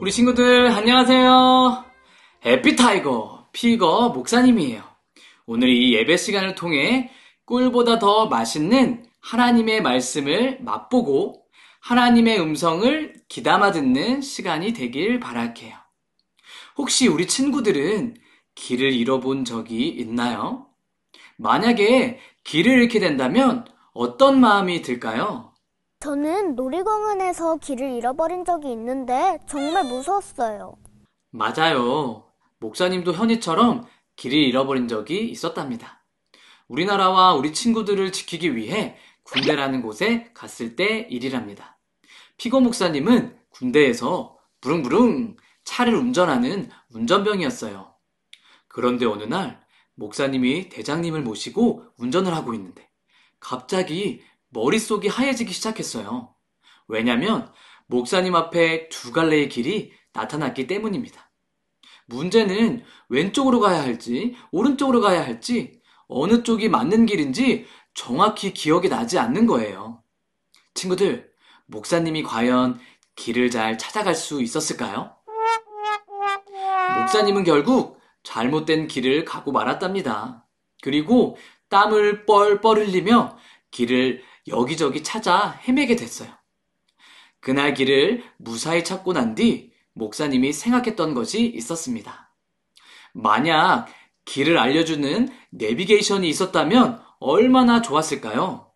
우리 친구들 안녕하세요. 해피타이거 피거 목사님이에요. 오늘 이 예배 시간을 통해 꿀보다 더 맛있는 하나님의 말씀을 맛보고 하나님의 음성을 귀담아 듣는 시간이 되길 바랄게요. 혹시 우리 친구들은 길을 잃어본 적이 있나요? 만약에 길을 잃게 된다면 어떤 마음이 들까요? 저는 놀이공원에서 길을 잃어버린 적이 있는데 정말 무서웠어요. 맞아요. 목사님도 현이처럼 길을 잃어버린 적이 있었답니다. 우리나라와 우리 친구들을 지키기 위해 군대라는 곳에 갔을 때 일이랍니다. 피고 목사님은 군대에서 부릉부릉 차를 운전하는 운전병이었어요. 그런데 어느 날 목사님이 대장님을 모시고 운전을 하고 있는데 갑자기 머릿속이 하얘지기 시작했어요. 왜냐면 목사님 앞에 두 갈래의 길이 나타났기 때문입니다. 문제는 왼쪽으로 가야 할지 오른쪽으로 가야 할지 어느 쪽이 맞는 길인지 정확히 기억이 나지 않는 거예요. 친구들, 목사님이 과연 길을 잘 찾아갈 수 있었을까요? 목사님은 결국 잘못된 길을 가고 말았답니다. 그리고 땀을 뻘뻘 흘리며 길을 여기저기 찾아 헤매게 됐어요. 그날 길을 무사히 찾고 난 뒤 목사님이 생각했던 것이 있었습니다. 만약 길을 알려주는 내비게이션이 있었다면 얼마나 좋았을까요?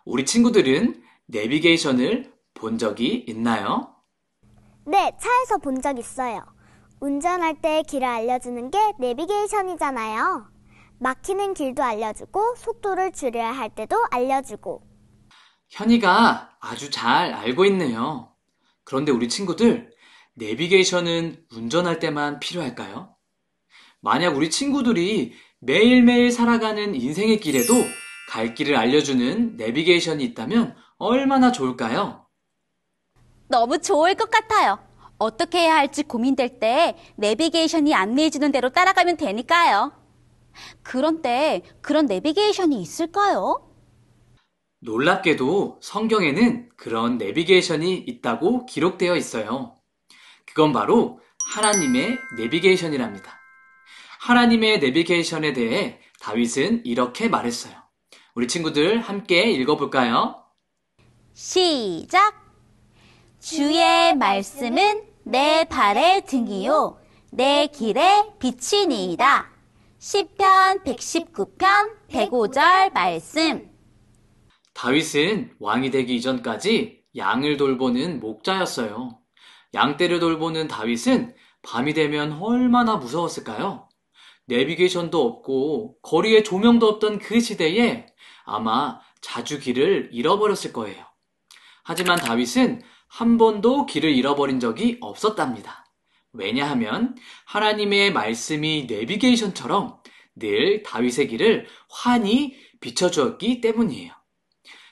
우리 친구들은 내비게이션을 본 적이 있나요? 네, 차에서 본 적 있어요. 운전할 때 길을 알려주는 게 내비게이션이잖아요. 막히는 길도 알려주고 속도를 줄여야 할 때도 알려주고. 현이가 아주 잘 알고 있네요. 그런데 우리 친구들, 내비게이션은 운전할 때만 필요할까요? 만약 우리 친구들이 매일매일 살아가는 인생의 길에도 갈 길을 알려주는 내비게이션이 있다면 얼마나 좋을까요? 너무 좋을 것 같아요. 어떻게 해야 할지 고민될 때 내비게이션이 안내해주는 대로 따라가면 되니까요. 그런데 그런 내비게이션이 있을까요? 놀랍게도 성경에는 그런 내비게이션이 있다고 기록되어 있어요. 그건 바로 하나님의 내비게이션이랍니다. 하나님의 내비게이션에 대해 다윗은 이렇게 말했어요. 우리 친구들 함께 읽어볼까요? 시작! 주의 말씀은 내 발의 등이요 내 길의 빛이니이다. 시편 119편 105절 말씀. 다윗은 왕이 되기 이전까지 양을 돌보는 목자였어요. 양떼를 돌보는 다윗은 밤이 되면 얼마나 무서웠을까요? 내비게이션도 없고 거리에 조명도 없던 그 시대에 아마 자주 길을 잃어버렸을 거예요. 하지만 다윗은 한 번도 길을 잃어버린 적이 없었답니다. 왜냐하면 하나님의 말씀이 내비게이션처럼 늘 다윗의 길을 환히 비춰주었기 때문이에요.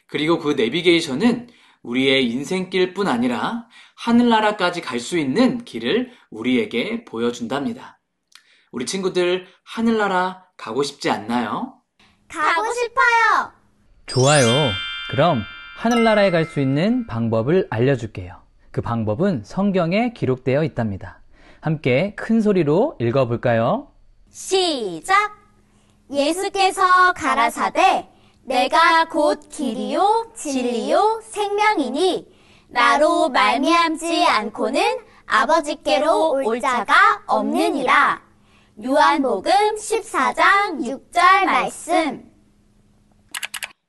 그리고 그 내비게이션은 우리의 인생길뿐 아니라 하늘나라까지 갈 수 있는 길을 우리에게 보여준답니다. 우리 친구들 하늘나라 가고 싶지 않나요? 가고 싶어요. 좋아요. 그럼 하늘나라에 갈 수 있는 방법을 알려줄게요. 그 방법은 성경에 기록되어 있답니다. 함께 큰 소리로 읽어볼까요? 시작! 예수께서 가라사대 내가 곧 길이요 진리요 생명이니 나로 말미암지 않고는 아버지께로 올 자가 없느니라. 요한복음 14장 6절 말씀.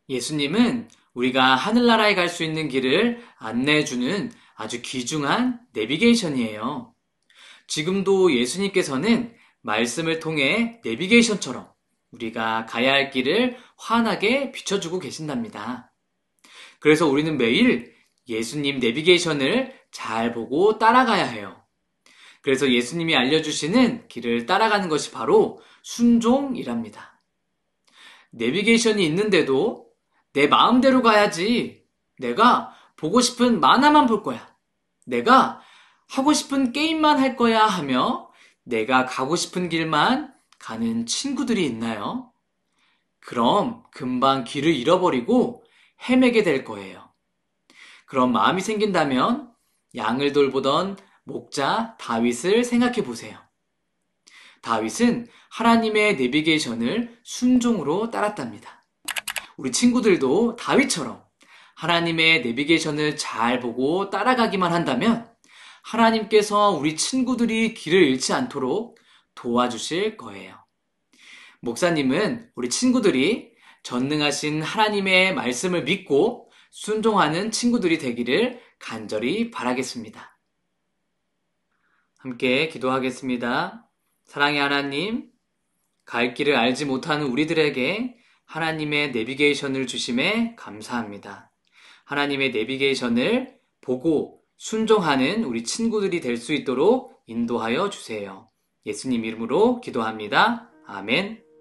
예수님은 우리가 하늘나라에 갈 수 있는 길을 안내해주는 아주 귀중한 내비게이션이에요. 지금도 예수님께서는 말씀을 통해 내비게이션처럼 우리가 가야 할 길을 환하게 비춰주고 계신답니다. 그래서 우리는 매일 예수님 내비게이션을 잘 보고 따라가야 해요. 그래서 예수님이 알려주시는 길을 따라가는 것이 바로 순종이랍니다. 내비게이션이 있는데도 내 마음대로 가야지. 내가 보고 싶은 만화만 볼 거야. 내가 하고 싶은 게임만 할 거야 하며 내가 가고 싶은 길만 가는 친구들이 있나요? 그럼 금방 길을 잃어버리고 헤매게 될 거예요. 그런 마음이 생긴다면 양을 돌보던 목자 다윗을 생각해 보세요. 다윗은 하나님의 내비게이션을 순종으로 따랐답니다. 우리 친구들도 다윗처럼 하나님의 내비게이션을 잘 보고 따라가기만 한다면 하나님께서 우리 친구들이 길을 잃지 않도록 도와주실 거예요. 목사님은 우리 친구들이 전능하신 하나님의 말씀을 믿고 순종하는 친구들이 되기를 간절히 바라겠습니다. 함께 기도하겠습니다. 사랑의 하나님, 갈 길을 알지 못하는 우리들에게 하나님의 내비게이션을 주심에 감사합니다. 하나님의 내비게이션을 보고 순종하는 우리 친구들이 될 수 있도록 인도하여 주세요. 예수님 이름으로 기도합니다. 아멘.